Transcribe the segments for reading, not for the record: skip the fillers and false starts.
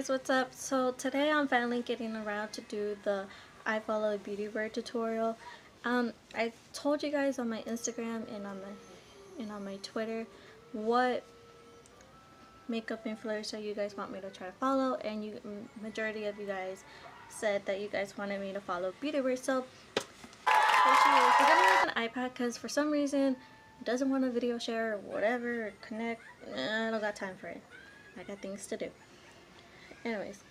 guys, what's up? So today I'm finally getting around to do the I follow beauty wear tutorial. I told you guys on my Instagram and on my Twitter what makeup influencer you guys want me to try to follow, and majority of you guys said that you guys wanted me to follow beauty wear. So here she is. We're gonna use an iPad because for some reason it doesn't want to video share or whatever or connect. I don't got time for it. I got things to do. Anyways,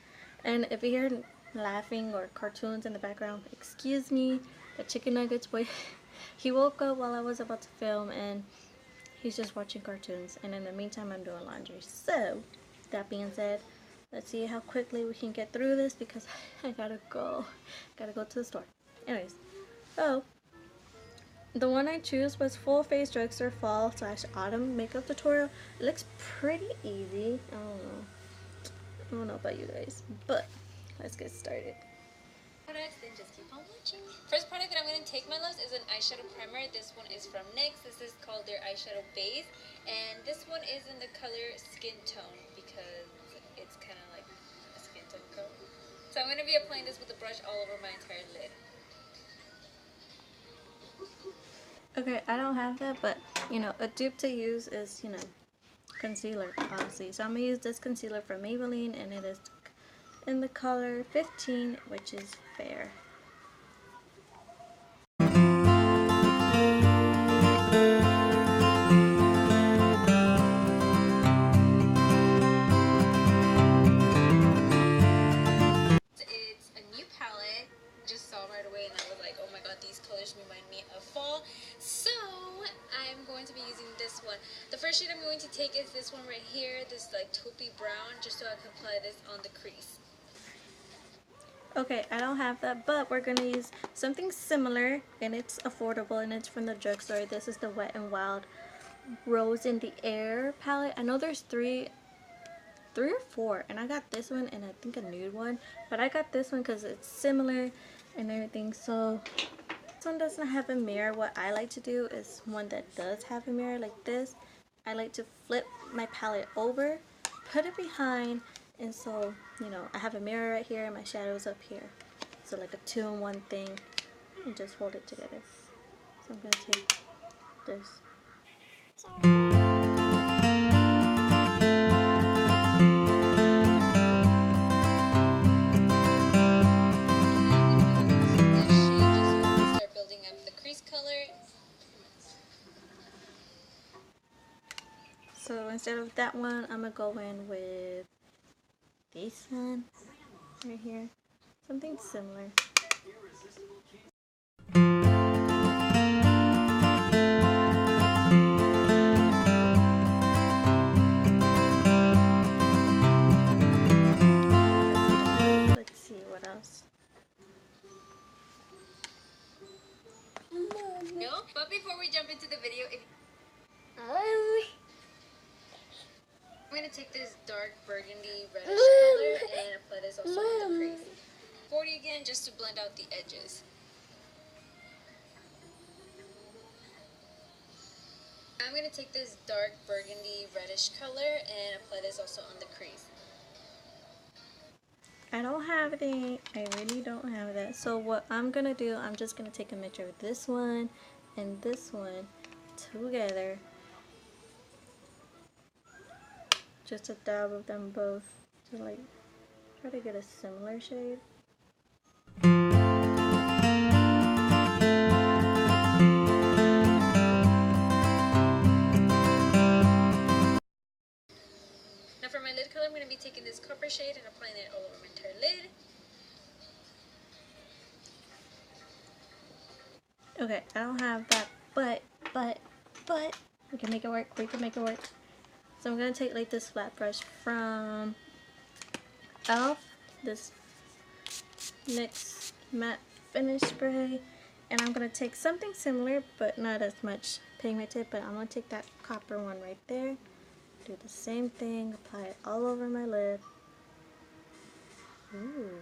and if you hear laughing or cartoons in the background, excuse me. The chicken nuggets boy, he woke up while I was about to film and he's just watching cartoons, and in the meantime I'm doing laundry. So that being said, let's see how quickly we can get through this because I gotta go to the store. Anyways, so the one I choose was Full Face Drugstore Fall / Autumn Makeup Tutorial. It looks pretty easy. I don't know about you guys, but let's get started. Products, then just keep on watching. First product that I'm going to take, my loves, is an eyeshadow primer. This one is from NYX. This is called their eyeshadow base, and this one is in the color Skin Tone because it's kind of like a skin tone color. So I'm going to be applying this with a brush all over my entire lid. Okay, I don't have that, but you know, a dupe to use is, you know, concealer, obviously. So I'm gonna use this concealer from Maybelline, and it is in the color 15, which is Fair. It's a new palette. Just saw right away and I was like, oh my god, these colors remind me of fall. So I'm going to be using this one. The first shade I'm going to take is this one right here, this like taupey brown, just so I can apply this on the crease. Okay, I don't have that, but we're gonna use something similar, and it's affordable, and it's from the drugstore. This is the Wet n Wild Rose in the Air palette. I know there's three or four, and I got this one and I think a nude one, but I got this one because it's similar and everything. So this one doesn't have a mirror. What I like to do is one that does have a mirror, like this. I like to flip my palette over, put it behind, and so, you know, I have a mirror right here and my shadow's up here. So like a 2-in-1 thing, and just hold it together. So I'm gonna take this. Start building up the crease color. So instead of that one, I'm gonna go in with this one right here, something similar. Let's see what else. No, but before we jump into the video, I'm going to take this dark burgundy reddish color and apply this also on the crease. 40 again, just to blend out the edges. I'm going to take this dark burgundy reddish color and apply this also on the crease. I don't have any. I really don't have that. So what I'm going to do, I'm just going to take a mixture of this one and this one together. Just a dab of them both to like try to get a similar shade. Now for my lid color, I'm going to be taking this copper shade and applying it all over my entire lid. Okay, I don't have that, but we can make it work. We can make it work. So I'm gonna take like this flat brush from e.l.f. this NYX matte finish spray, and I'm gonna take something similar but not as much pigmented, but I'm gonna take that copper one right there, do the same thing, apply it all over my lid. Ooh.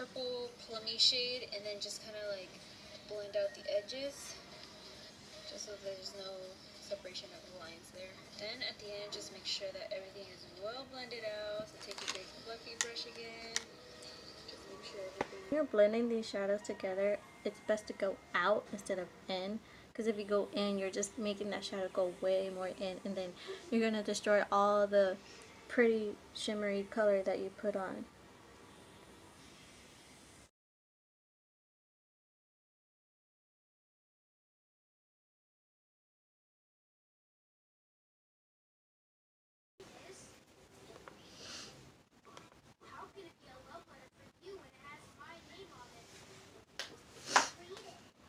purple plummy shade and then just kind of like blend out the edges just so there's no separation of the lines there. Then at the end, just make sure that everything is well blended out. So take your big fluffy brush again. Just make sure everything. When you're blending these shadows together, it's best to go out instead of in. Because if you go in, you're just making that shadow go way more in, and then you're going to destroy all the pretty shimmery color that you put on.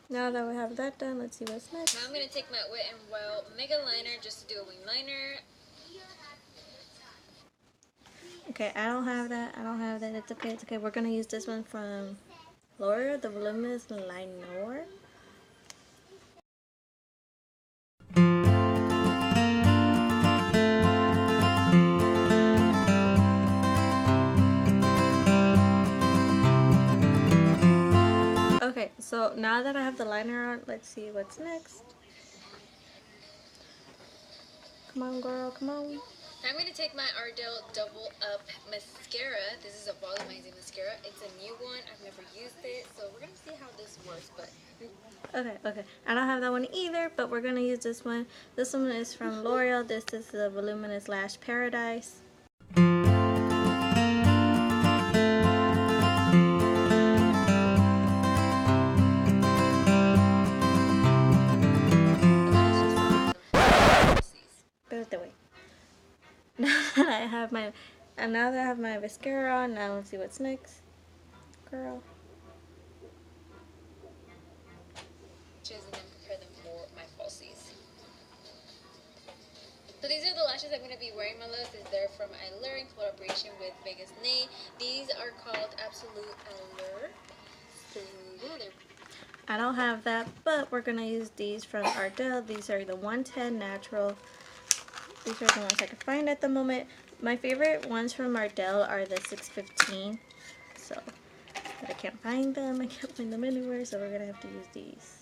Now that we have that done, let's see what's next. Now I'm going to take my Wet n Wild Mega Liner just to do a wing liner. Okay, I don't have that. I don't have that. It's okay. It's okay. We're going to use this one from L'Oreal, the Voluminous Liner. Okay, so now that I have the liner on, let's see what's next. Come on, girl, come on. I'm going to take my Ardell Double Up Mascara. This is a volumizing mascara. It's a new one. I've never used it, so we're going to see how this works. But Okay. I don't have that one either, but we're going to use this one. This one is from L'Oreal. This is the Voluminous Lash Paradise. Now that I have my mascara on, now let's see what's next, girl. And then prepare them for my falsies. So these are the lashes I'm going to be wearing, my loves. They're from Allure in collaboration with Vegas Nay. These are called Absolute Allure. So yeah, I don't have that, but we're going to use these from Ardell. These are the 110 Natural. These are the ones I can find at the moment. My favorite ones from Ardell are the 615. So, but I can't find them. I can't find them anywhere, so we're going to have to use these.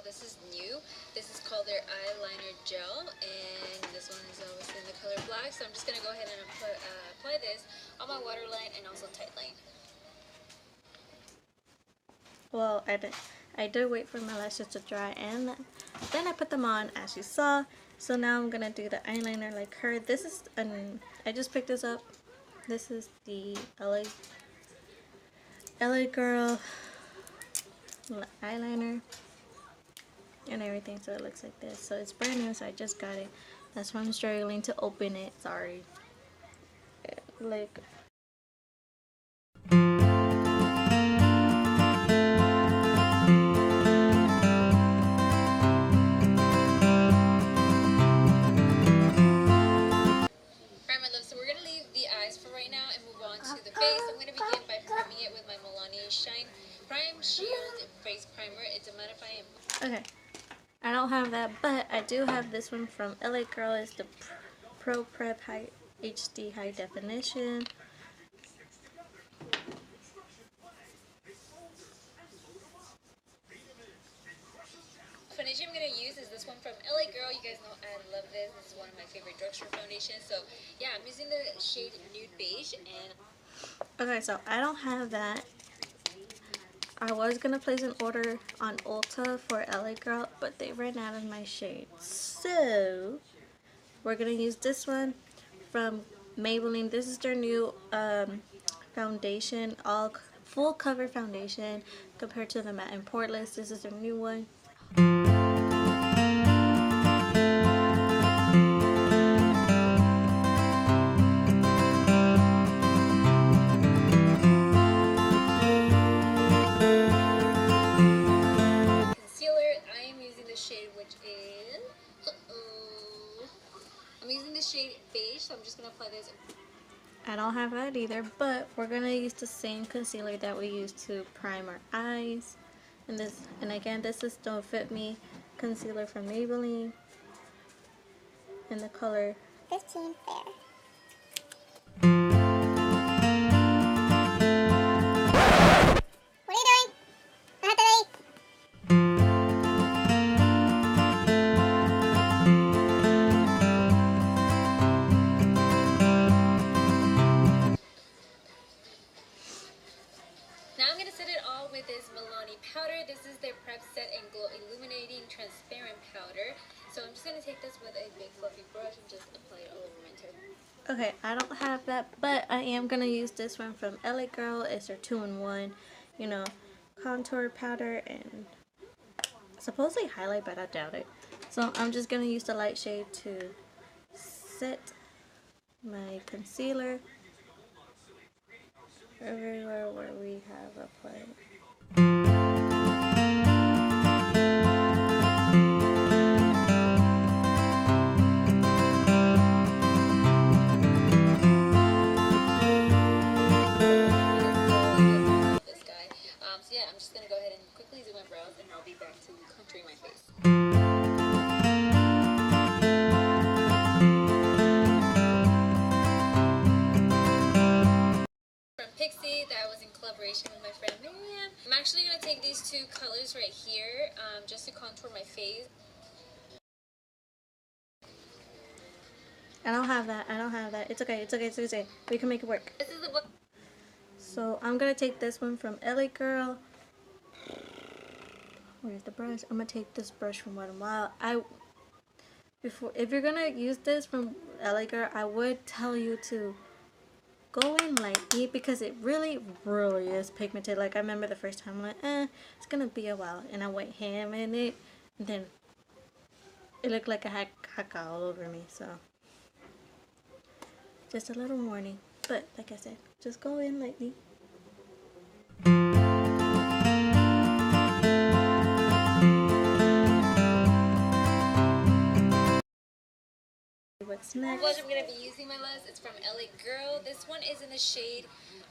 This is new. This is called their eyeliner gel, and this one is obviously in the color black. So I'm just gonna go ahead and apply this on my waterline and also tightline. Well, I did wait for my lashes to dry, and then I put them on, as you saw. So now I'm gonna do the eyeliner like her. This is I just picked this up. This is the LA Girl eyeliner and everything, so it looks like this. So it's brand new, so I just got it. That's why I'm struggling to open it. Sorry. Like, so we're gonna leave the eyes for right now and move on to the face. I'm gonna begin by priming it with my Milani Shine Prime Shield Face Primer. It's a mattifying. okay. I don't have that, but I do have this one from LA Girl. It's the Pro Prep High HD High Definition. Foundation I'm going to use is this one from LA Girl. You guys know I love this. This is one of my favorite drugstore foundations. So yeah, I'm using the shade Nude Beige. And okay, so I don't have that. I was going to place an order on Ulta for LA Girl, but they ran out of my shade. So we're going to use this one from Maybelline. This is their new foundation, all full cover foundation compared to the matte and poreless. This is their new one. So I'm just going to apply this. I don't have that either, but we're going to use the same concealer that we use to prime our eyes. And again, this is Don't Fit Me concealer from Maybelline in the color 15 Fair. What are you doing? Not today. Now I'm going to set it all with this Milani powder. This is their Prep Set and Glow Illuminating Transparent Powder. So I'm just going to take this with a big fluffy brush and just apply it all over my turn. Okay, I don't have that, but I am going to use this one from LA Girl. It's their 2-in-1, you know, contour powder and supposedly highlight, but I doubt it. So I'm just going to use the light shade to set my concealer everywhere where we have applied. So yeah, I'm just gonna go ahead and quickly do my brows, and I'll be back to contouring my face. That was in collaboration with my friend Miriam. I'm actually going to take these two colors right here just to contour my face. I don't have that. I don't have that. It's okay. It's okay. It's okay. We can make it work. This is the book. So I'm going to take this one from LA Girl. Where's the brush? I'm going to take this brush from Wet n Wild. If you're going to use this from LA Girl, I would tell you to go in lightly because it really is pigmented. Like I remember the first time I'm like, it's gonna be a while, and I went ham in it, and then it looked like I had caca all over me. So just a little warning, but like I said, just go in lightly. What's next? Blush I'm going to be using my last. It's from LA Girl. This one is in the shade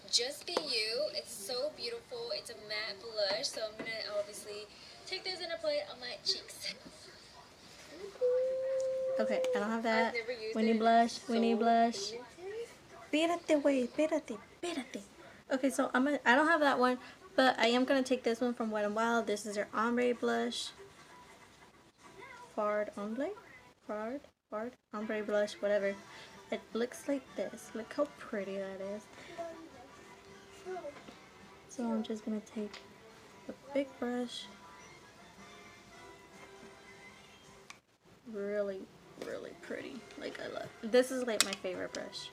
Just Be You. It's so beautiful. It's a matte blush. So I'm going to obviously take this and apply it on my cheeks. Okay, I don't have that. I've never used We need it. blush. We So need blush. Espérate, wey. Espérate. Espérate. Okay, so I don't have that one, but I am going to take this one from Wet n Wild. This is their ombre blush. Fard ombre? Fard ombre blush, whatever. It looks like this. Look how pretty that is. So I'm just gonna take a big brush. Really pretty. Like I love. This is like my favorite brush.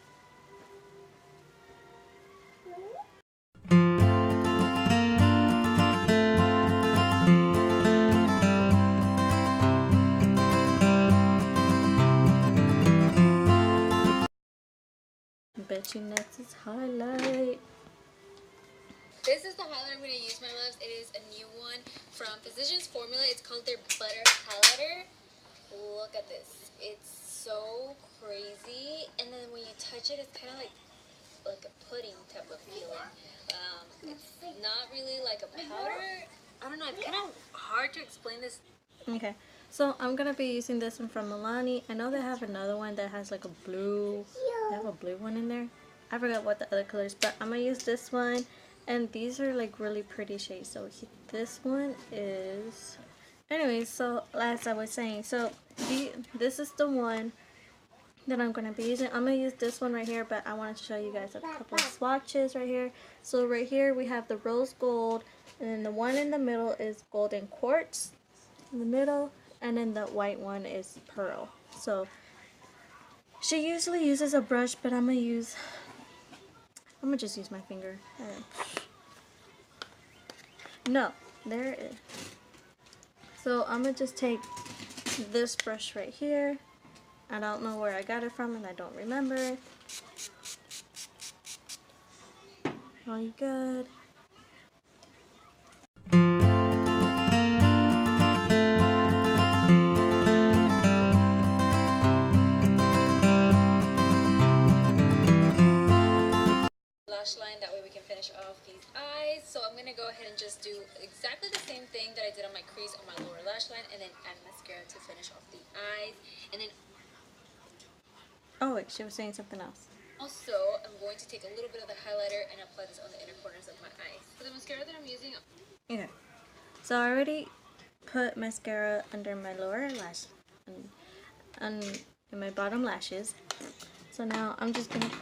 Bet you next is highlight. This is the highlighter I'm going to use, my loves. It is a new one from Physicians Formula. It's called their Butter Highlighter. Look at this. It's so crazy. And then when you touch it, it's kind of like a pudding type of feeling. It's not really like a powder. I don't know. It's kind of hard to explain this. Okay. So I'm going to be using this one from Milani. I know they have another one that has like a blue. They have a blue one in there. I forgot what the other colors, but I'm going to use this one. And these are like really pretty shades. So this one is... Anyways, so as I was saying, so this is the one that I'm going to be using. I'm going to use this one right here, but I wanted to show you guys a couple of swatches right here. So right here we have the rose gold, and then the one in the middle is golden quartz in the middle, and then the white one is pearl. So she usually uses a brush, but I'm gonna just use my finger. No, there it is. So I'm gonna just take this brush right here. I don't know where I got it from and I don't remember. All you good. Lash line, that way we can finish off these eyes. So I'm gonna go ahead and just do exactly the same thing. lash line and then add mascara to finish off the eyes. And then oh wait, she was saying something else. also, I'm going to take a little bit of the highlighter and apply this on the inner corners of my eyes. For the mascara that I'm using... Okay. So I already put mascara under my lower lash and in my bottom lashes. So now I'm just going to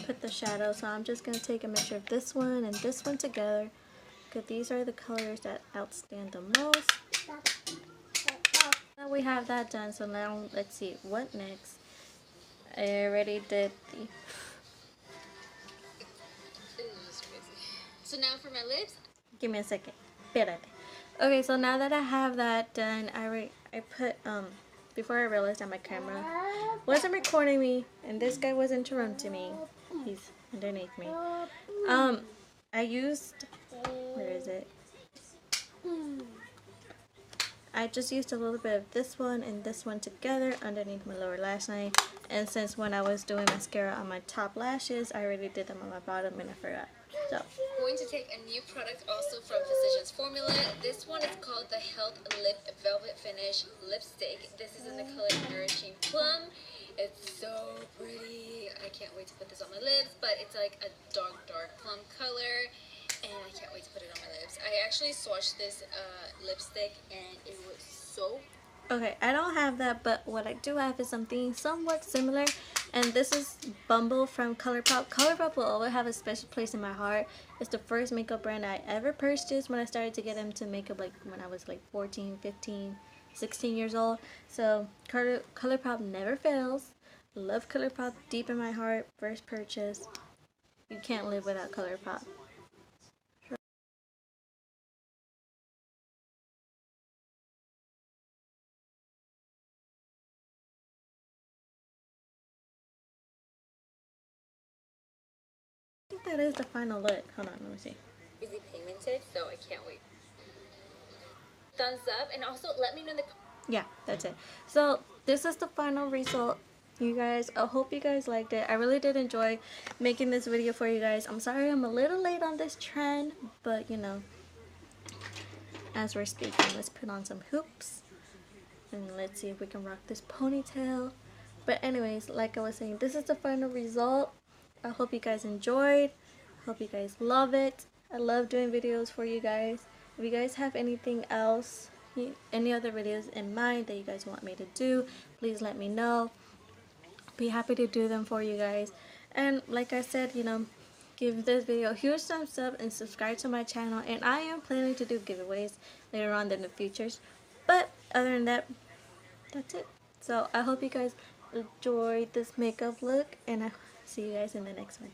put the shadow. So I'm just going to take a mixture of this one and this one together, because these are the colors that outstand the most. Now we have that done, so now let's see what next. I already did the... So now for my lips. Give me a second. Espérate. Okay, so now that I have that done, I put before I realized that my camera wasn't recording me and this guy was interrupting me. He's underneath me. I used, where is it? I just used a little bit of this one and this one together underneath my lower lash line. And since when I was doing mascara on my top lashes, I already did them on my bottom and I forgot. So I'm going to take a new product also from Physicians Formula. This one is called the Health Lip Velvet Finish Lipstick. This is in the color Nourishing Plum. It's so pretty. I can't wait to put this on my lips, but it's like a dark plum color. And I can't wait to put it on my lips. I actually swatched this lipstick and it was so... okay, I don't have that, but what I do have is something somewhat similar. And this is Bumble from ColourPop. ColourPop will always have a special place in my heart. It's the first makeup brand I ever purchased when I started to get into makeup, like when I was like 14, 15, 16 years old. So ColourPop never fails. Love ColourPop deep in my heart. First purchase. You can't live without ColourPop. I think that is the final look. Hold on, let me see. Easy pigmented, so I can't wait. Thumbs up, and also let me know in the... Yeah, that's it. So this is the final result, you guys. I hope you guys liked it. I really did enjoy making this video for you guys. I'm sorry I'm a little late on this trend, but you know, as we're speaking, let's put on some hoops and let's see if we can rock this ponytail. But anyways, like I was saying, this is the final result. I hope you guys enjoyed. I hope you guys love it. I love doing videos for you guys. If you guys have anything else, any other videos in mind that you guys want me to do, please let me know. Be happy to do them for you guys. And like I said, you know, give this video a huge thumbs up and subscribe to my channel. And I am planning to do giveaways later on in the future. But other than that, that's it. So I hope you guys enjoyed this makeup look, and I see you guys in the next one.